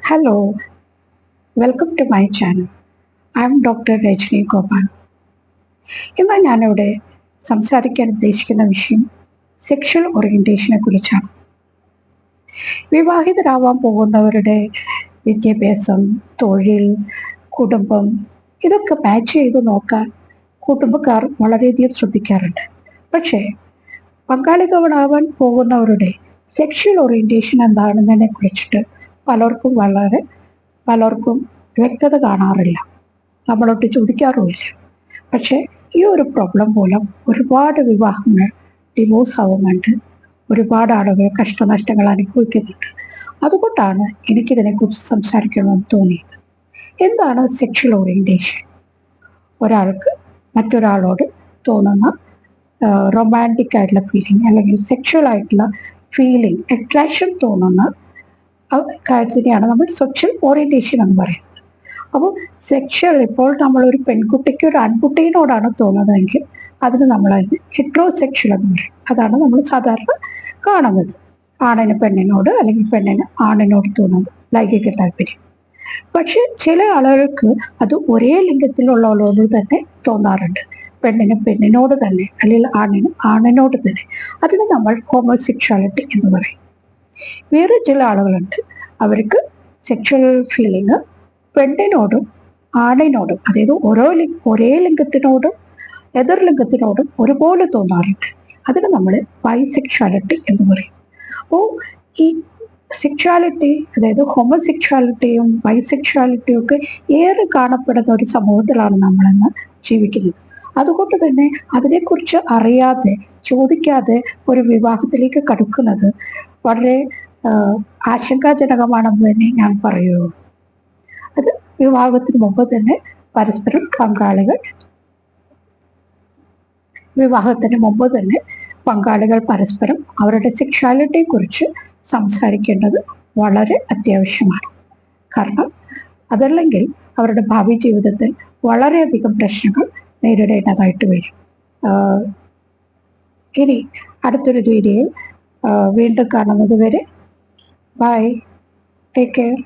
Hello, welcome to my channel. I am Dr. Rajni Gopal. ഇന്ന് ഞാനിവിടെ സംസാരിക്കാൻ ഉദ്ദേശിക്കുന്ന വിഷയം സെക്ഷൽ ഓറിയന്റേഷനെ കുറിച്ചാണ്. വിവാഹിതരാവാൻ പോകുന്നവരുടെ വിദ്യാഭ്യാസം, തൊഴിൽ, കുടുംബം ഇതൊക്കെ മാച്ച് ചെയ്ത് നോക്കാൻ കുടുംബക്കാർ വളരെയധികം ശ്രദ്ധിക്കാറുണ്ട്. പക്ഷേ പങ്കാളികളാവാൻ പോകുന്നവരുടെ സെക്ഷൽ ഓറിയന്റേഷൻ എന്താണെന്നതിനെ കുറിച്ചിട്ട് പലർക്കും വ്യക്തത കാണാറില്ല, നമ്മളോട്ട് ചോദിക്കാറുമില്ല. പക്ഷെ ഈ ഒരു പ്രോബ്ലം മൂലം ഒരുപാട് വിവാഹങ്ങൾ ഡിവോഴ്സ് ആവുന്നുണ്ട്, ഒരുപാട് ആളുകൾ കഷ്ടനഷ്ടങ്ങൾ അനുഭവിക്കുന്നുണ്ട്. അതുകൊണ്ടാണ് എനിക്കിതിനെക്കുറിച്ച് സംസാരിക്കണമെന്ന് തോന്നിയത്. എന്താണ് സെക്ഷൽ ഓറിയന്റേഷൻ? ഒരാൾക്ക് മറ്റൊരാളോട് തോന്നുന്ന റൊമാൻറ്റിക് ആയിട്ടുള്ള ഫീലിംഗ് അല്ലെങ്കിൽ സെക്ഷൽ ആയിട്ടുള്ള ഫീലിംഗ്, അട്രാക്ഷൻ തോന്നുന്ന കാര്യത്തിനെയാണ് നമ്മൾ സെക്ഷൽ ഓറിയന്റേഷൻ എന്ന് പറയുന്നത്. അപ്പോൾ സെക്ഷൽ ഇപ്പോൾ നമ്മൾ ഒരു പെൺകുട്ടിക്ക് ഒരു ആൺകുട്ടിയോടാണ് തോന്നുന്നതെങ്കിൽ അതിന് നമ്മൾ അതിന് ഹെട്രോസെക്ഷൽ എന്ന് പറയും. അതാണ് നമ്മൾ സാധാരണ കാണുന്നത്. ആണിന് പെണ്ണിനോട് അല്ലെങ്കിൽ പെണ്ണിന് ആണിനോട് തോന്നുന്നത് ലൈംഗിക താല്പര്യം. പക്ഷെ ചില ആളുകൾക്ക് അത് ഒരേ ലിംഗത്തിലുള്ളവരോട് തന്നെ തോന്നാറുണ്ട്. പെണ്ണിന് പെണ്ണിനോട് തന്നെ അല്ലെങ്കിൽ ആണിന് ആണിനോട് തന്നെ. അതിന് നമ്മൾ ഹോമോസെക്ഷാലിറ്റി എന്ന് പറയും. വേറെ ചില ആളുകളുണ്ട്, അവർക്ക് സെക്ഷൽ ഫീലിംഗ് പെണ്ണിനോടും ആണിനോടും, അതായത് ഒരേ ലിംഗത്തിനോടും എതിർ ലിംഗത്തിനോടും ഒരുപോലെ തോന്നാറുണ്ട്. അതിന് നമ്മൾ ബൈസെക്ഷാലിറ്റി എന്ന് പറയും. അപ്പോൾ ഈ സെക്ഷാലിറ്റി, അതായത് ഹോമോസെക്ഷാലിറ്റിയും ബൈസെക്ഷാലിറ്റിയും ഒക്കെ ഏറെ കാണപ്പെടുന്ന ഒരു സമൂഹത്തിലാണ് നമ്മളിന്ന് ജീവിക്കുന്നത്. അതുകൊണ്ട് തന്നെ അതിനെക്കുറിച്ച് അറിയാതെ, ചോദിക്കാതെ ഒരു വിവാഹത്തിലേക്ക് കടക്കുന്നത് വളരെ ആശങ്കാജനകമാണെന്ന് തന്നെ ഞാൻ പറയുള്ളൂ. അത് വിവാഹത്തിന് മുമ്പ് തന്നെ പങ്കാളികൾ പരസ്പരം അവരുടെ സെക്ഷുവാലിറ്റിയെ കുറിച്ച് സംസാരിക്കേണ്ടത് വളരെ അത്യാവശ്യമാണ്. കാരണം അതല്ലെങ്കിൽ അവരുടെ ഭാവി ജീവിതത്തിൽ വളരെയധികം പ്രശ്നങ്ങൾ നേരിടേണ്ടതായിട്ട് വരും. ഇനി അടുത്തൊരു വീഡിയോയിൽ വീണ്ടും കാണുന്നത് വരെ ബൈ, ടേക്ക് കെയർ.